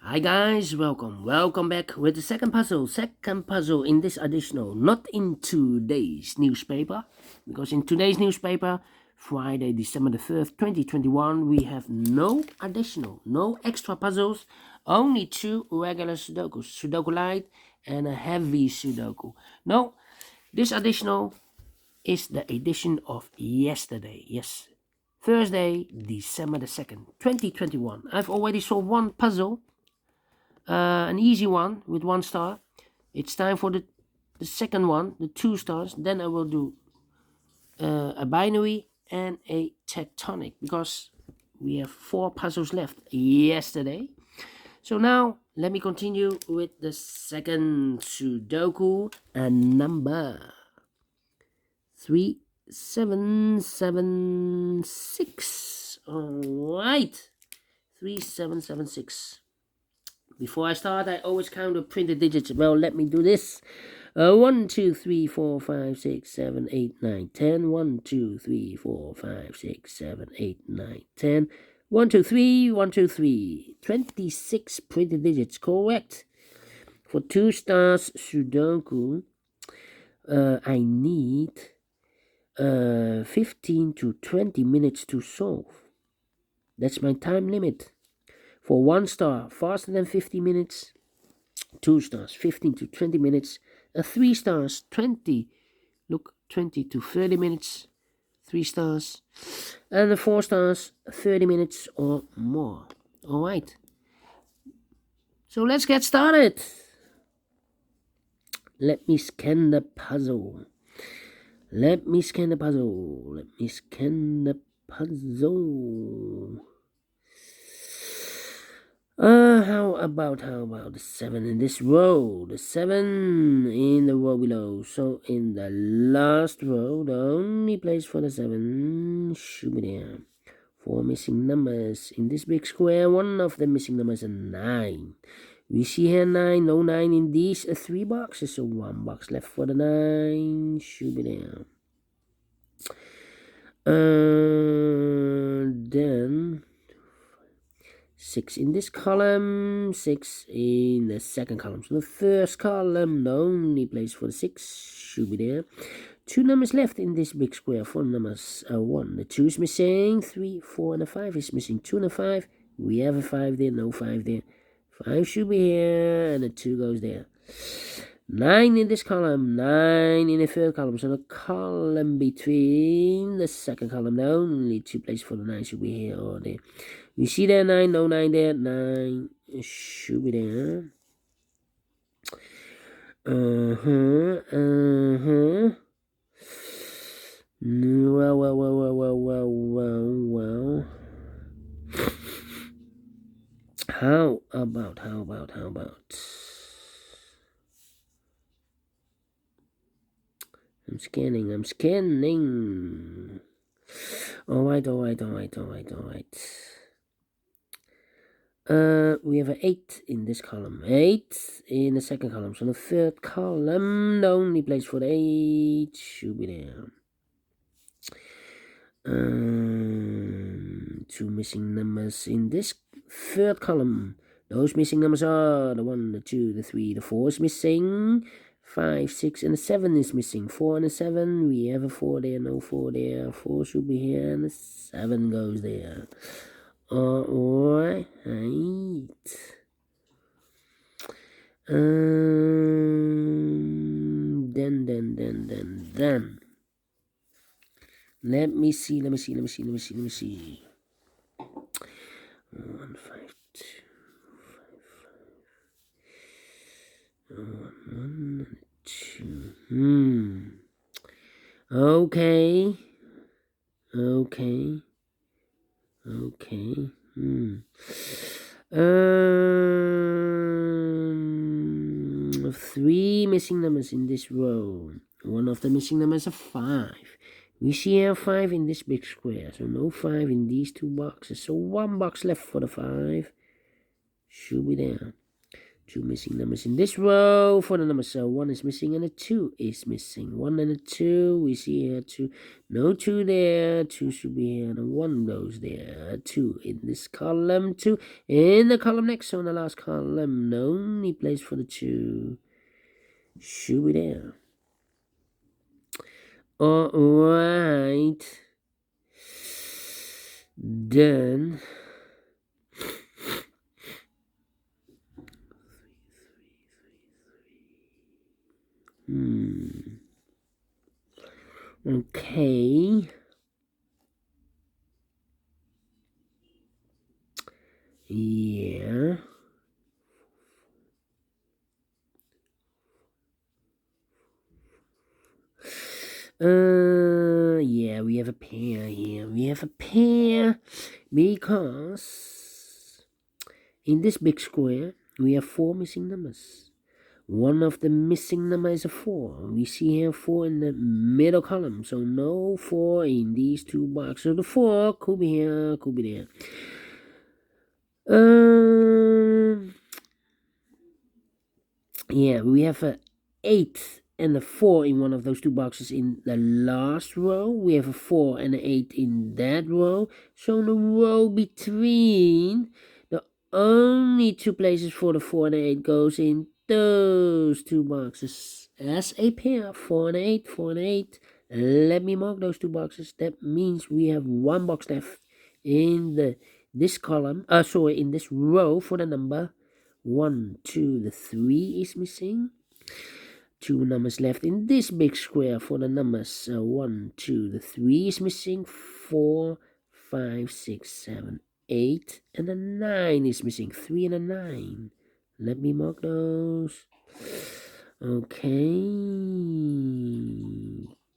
Hi guys, welcome back with the second puzzle in this additional, not in today's newspaper, because in today's newspaper, Friday, December the 3rd, 2021, we have no additional, no extra puzzles, only two regular Sudokus, Sudoku Light and a heavy Sudoku. No, this additional is the edition of yesterday, yes, Thursday, December the 2nd, 2021. I've already solved one puzzle, an easy one with 1 star. It's time for the second one, the 2 stars. Then I will do a binary and a tectonic, because we have 4 puzzles left yesterday. So now let me continue with the second Sudoku, and number 3776. Alright, 3776. Before I start, I always count the printed digits. Well, let me do this. 1, 2, 3, 4, 5, 6, 7, 8, 9, 10. 1, 2, 3, 4, 5, 6, 7, 8, 9, 10. 1, 2, 3, 1, 2, 3. 26 printed digits, correct. For 2 stars Sudoku, I need 15 to 20 minutes to solve. That's my time limit. For 1 star, faster than 50 minutes. 2 stars, 15 to 20 minutes. 3 stars, 20 to 30 minutes. 3 stars. And the 4 stars, 30 minutes or more. Alright. So let's get started. Let me scan the puzzle. How about the 7 in this row? The 7 in the row below. So in the last row, the only place for the 7 should be there. 4 missing numbers in this big square. One of the missing numbers is 9. We see here 9, no 9 in these 3 boxes. So 1 box left for the 9 should be there. Then 6 in this column, 6 in the second column. So the first column, the only place for the 6 should be there. 2 numbers left in this big square. 4 numbers, 1. The 2 is missing. 3, 4, and a 5 is missing. 2 and a 5. We have a 5 there, no 5 there. 5 should be here, and the 2 goes there. 9 in this column, 9 in the third column. So the column between the second column, the only 2 places for the 9 should be here or there. You see there 9, no 9 there, 9 should be there. Well. How about? I'm scanning. Alright. We have an 8 in this column. 8 in the second column. So the third column, the only place for the 8 should be there. 2 missing numbers in this third column. Those missing numbers are the 1, the 2, the 3, the 4 is missing. 5, 6, and the 7 is missing. 4 and the 7, we have a 4 there, no 4 there. 4 should be here, and the 7 goes there. Alright. Then. Let me see. 1, 5, 2, 5, 5. 1, 2. Okay. 3 missing numbers in this row. One of the missing numbers is 5. We see here 5 in this big square. So no 5 in these 2 boxes. So 1 box left for the 5 should be there. Two missing numbers in this row for the numbers. So 1 is missing and a 2 is missing. 1 and a 2. We see here 2. No 2 there. 2 should be here. And a 1 goes there. 2 in this column. 2 in the column next. So in the last column. No only place for the 2. Should be there. Alright. Then. Okay. Yeah. Yeah, we have a pair here. We have a pair because in this big square we have 4 missing numbers. One of the missing number is a 4. We see here 4 in the middle column. So no 4 in these two boxes. So the 4 could be here, could be there. Yeah, we have a 8 and a 4 in one of those two boxes in the last row. We have a 4 and an 8 in that row. So in the row between, the only two places for the 4 and the 8 goes in those two boxes as a pair. 4 and 8, 4 and 8. Let me mark those two boxes. That means we have one box left in this column. In this row for the number 1, 2, the 3 is missing. 2 numbers left in this big square for the numbers 1, 2, the 3 is missing. 4, 5, 6, 7, 8, and the 9 is missing. 3 and a 9. Let me mark those. Okay.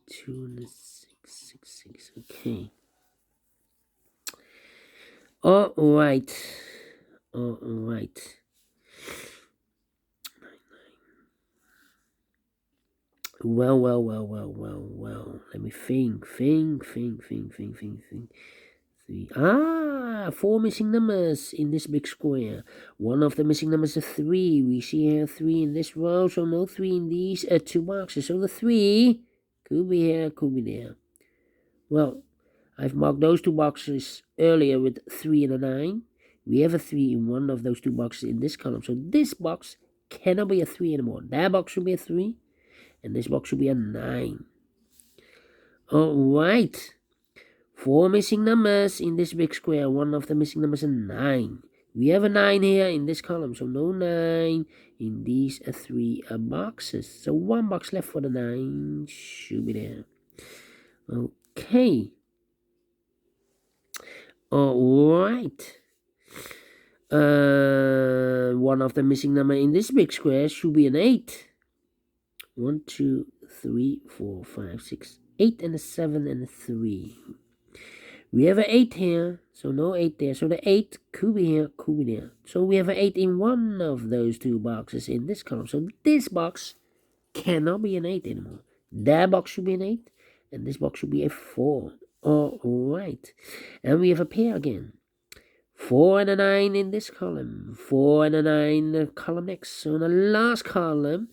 2 and a 6, 6, 6. Okay. All right. Well. Let me think. 3. 4 missing numbers in this big square. One of the missing numbers is 3. We see here 3 in this row, so no 3 in these two boxes. So the 3 could be here, could be there. Well, I've marked those two boxes earlier with 3 and a 9. We have a 3 in one of those two boxes in this column. So this box cannot be a 3 anymore. That box should be a 3. And this box should be a 9. Alright. 4 missing numbers in this big square. One of the missing numbers is 9. We have a 9 here in this column. So no 9 in these 3 boxes. So one box left for the 9. Should be there. Okay. Alright. One of the missing number in this big square should be an 8. 1, 2, 3, 4, 5, 6, 8, and a 7 and a 3. We have an 8 here, so no 8 there. So the 8 could be here, could be there. So we have an 8 in one of those two boxes in this column. So this box cannot be an 8 anymore. That box should be an 8, and this box should be a 4. Alright. And we have a pair again. 4 and a 9 in this column. 4 and a 9 in the column next. So in the last column,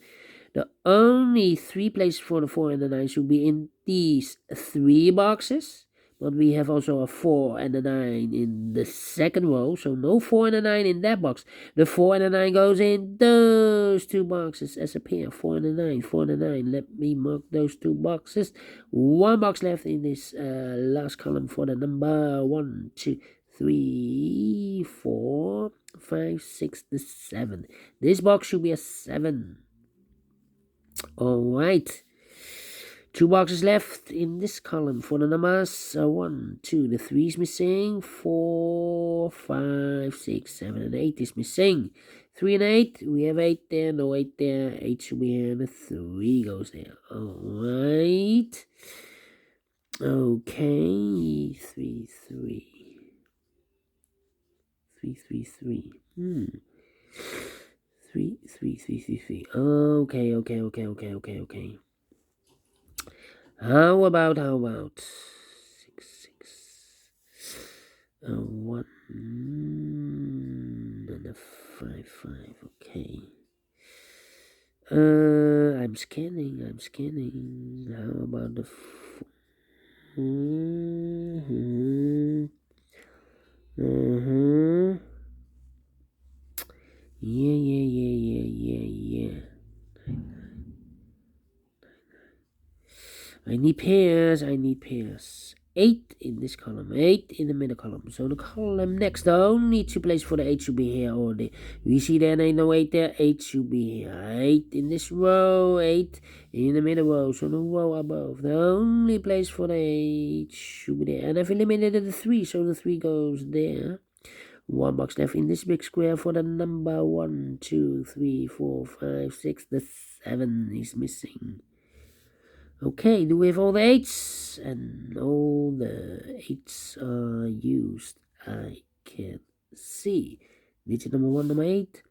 the only 3 places for the 4 and the 9 should be in these 3 boxes. But we have also a 4 and a 9 in the second row. So no 4 and a 9 in that box. The 4 and a 9 goes in those two boxes as a pair. 4 and a 9, 4 and a 9. Let me mark those two boxes. One box left in this last column for the number 1, 2, 3, 4, 5, 6, 7. This box should be a 7. Alright. 2 boxes left in this column for the numbers 1, 2, the 3 is missing. 4, 5, 6, 7, and 8 is missing. 3 and 8, we have 8 there, no 8 there. 8 should be here, and the 3 goes there. Alright. Okay. 3, 3. 3, 3, 3. 3, 3, 3, 3, 3. Okay. How about 6, 6, 1 and a 5, 5. Okay. I'm scanning. How about the Yeah. I need pairs. 8 in this column, 8 in the middle column. So the column next, the only two places for the 8 should be here or there. We see there ain't no 8 there, 8 should be here. 8 in this row, 8 in the middle row. So the row above, the only place for the 8 should be there. And I've eliminated the 3, so the 3 goes there. 1 box left in this big square for the number 1, 2, 3, 4, 5, 6. The 7 is missing. Okay, do we have all the 8s? And all the 8s are used. I can see. Digit number 1, number 8.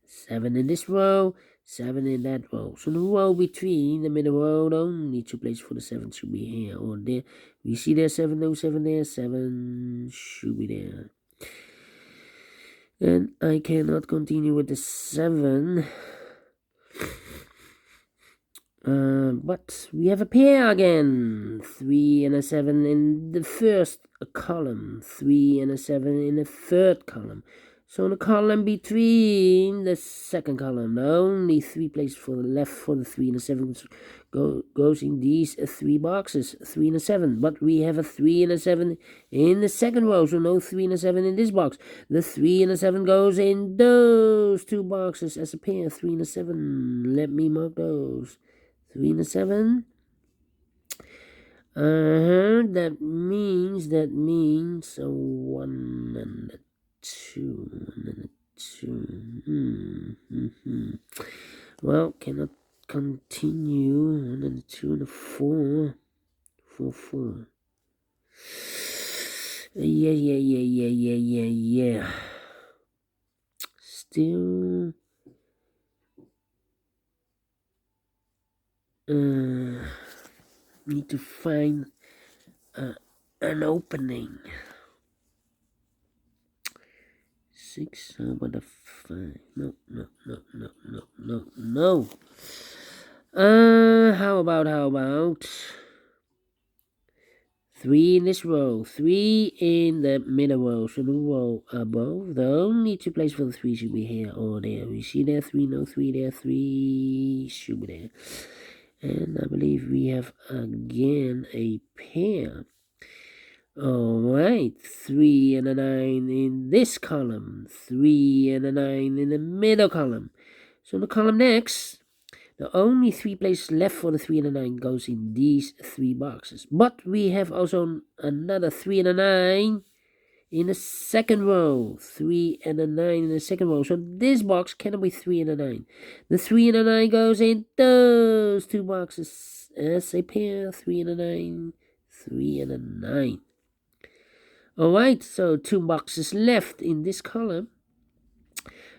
7 in this row, 7 in that row. So the row between the middle row, the only two places for the 7 should be here or there. We see there 7, no 7 there, 7 should be there. And I cannot continue with the 7. But we have a pair again. 3 and a 7 in the first column. 3 and a 7 in the third column. So in the column between the second column, the only 3 places for the left for the 3 and the 7 goes in these 3 boxes. 3 and a 7. But we have a 3 and a 7 in the second row. So no 3 and a 7 in this box. The 3 and a 7 goes in those 2 boxes as a pair. 3 and a 7. Let me mark those. 3 and a 7. That means a 1 and a 2. 1 and a 2. Well, cannot continue. 1 and a 2 and a 4. 4, 4. Yeah. Still. Need to find an opening. 6, how about a 5? No. How about 3 in this row, 3 in the middle row, so the row above. The only two places for the 3 should be here or there. We see there 3, no 3 there, 3 should be there. And I believe we have again a pair. Alright, 3 and a 9 in this column, 3 and a 9 in the middle column. So the column next, the only 3 places left for the 3 and a 9 goes in these 3 boxes. But we have also another 3 and a 9 in the second row. 3 and a 9 in the second row. So this box cannot be 3 and a 9. The 3 and a 9 goes in those 2 boxes as a pair. 3 and a 9. 3 and a 9. Alright, so 2 boxes left in this column.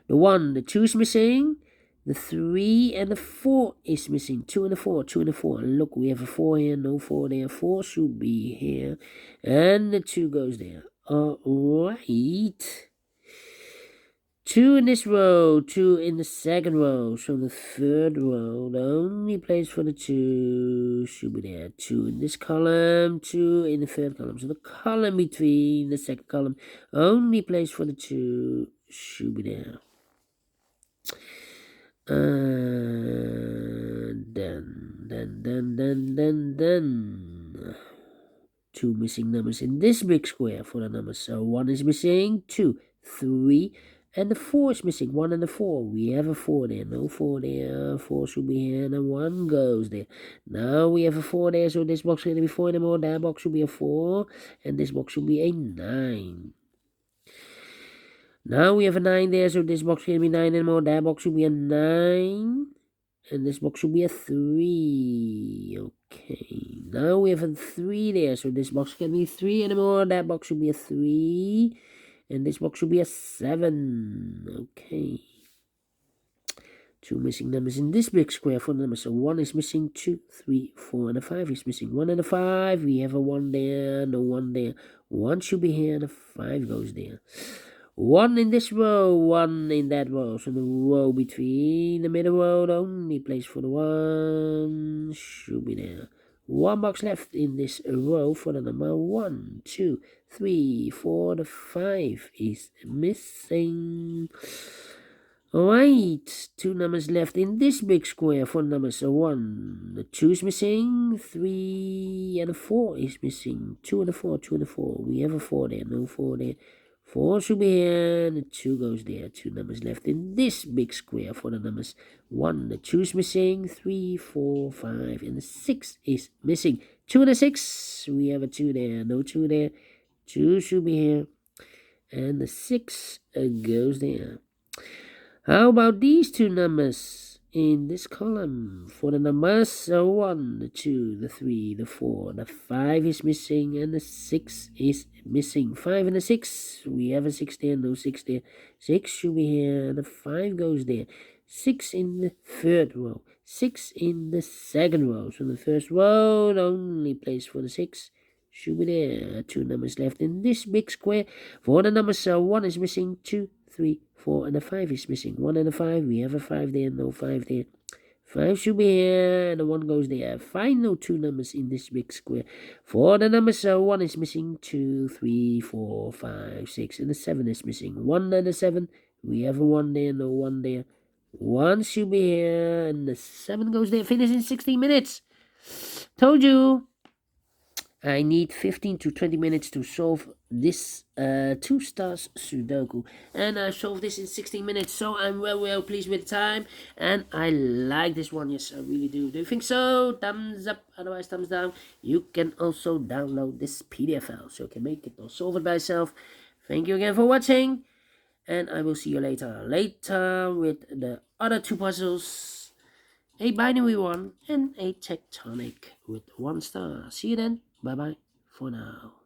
The 1, the 2 is missing. The 3 and the 4 is missing. 2 and the 4, 2 and the 4. Look, we have a 4 here, no 4 there. 4 should be here. And the 2 goes there. Alright. 2 in this row, 2 in the second row. So the third row, the only place for the 2 should be there. 2 in this column, 2 in the third column. So the column between the second column, only place for the 2 should be there. Then 2 missing numbers in this big square for the numbers. So 1 is missing, 2, 3, and the 4 is missing. 1 and the 4. We have a 4 there. No 4 there. 4 should be here. And 1 goes there. Now we have a 4 there. So this box is going to be 4 anymore. That box should be a 4. And this box should be a 9. Now we have a 9 there. So this box is going to be 9 anymore. That box should be a 9. And this box should be a 3. Okay. Now we have a 3 there. So this box can be 3 anymore. That box should be a 3. And this box should be a 7. Okay. 2 missing numbers in this big square for the numbers. So 1 is missing, 2, 3, 4, and a 5 is missing. 1 and a 5. We have a 1 there, no 1 there. 1 should be here, and a 5 goes there. 1 in this row, 1 in that row. So the row between the middle row, the only place for the 1 should be there. 1 box left in this row for the number 1, 2, 3, 4. The 5 is missing. Alright, 2 numbers left in this big square for numbers 1. The 2 is missing, 3 and a 4 is missing. 2 and a 4, 2 and a 4. We have a 4 there, no 4 there. 4 should be here, and the 2 goes there. 2 numbers left in this big square for the numbers 1. The 2 is missing, 3, 4, 5, and the 6 is missing. 2 and a 6, we have a 2 there, no 2 there. 2 should be here, and the 6 goes there. How about these 2 numbers in this column? For the numbers 1, the 2, the 3, the 4, the 5 is missing, and the 6 is missing. 5 and the 6, we have a 6 there, no 6 there. 6 should be here, and the 5 goes there. 6 in the third row, 6 in the second row. So the first row, the only place for the 6 should be there. 2 numbers left in this big square. For the numbers 1 is missing, 2, 3, 4, and the 5 is missing. 1 and a 5, we have a 5 there, no 5 there. 5 should be here, and the 1 goes there. Find no 2 numbers in this big square. For the numbers 1 is missing, 2, 3, 4, 5, 6, and the 7 is missing. 1 and a 7, we have a 1 there, no 1 there. 1 should be here, and the 7 goes there. Finish in 16 minutes. Told you. I need 15 to 20 minutes to solve this 2 stars Sudoku. And I solved this in 16 minutes, so I'm well pleased with the time. And I like this one, yes, I really do. Do you think so? Thumbs up, otherwise thumbs down. You can also download this PDF file, so you can make it or solve it by yourself. Thank you again for watching, and I will see you later. With the other 2 puzzles. A binary one and a tectonic with 1 star. See you then. Bye bye for now.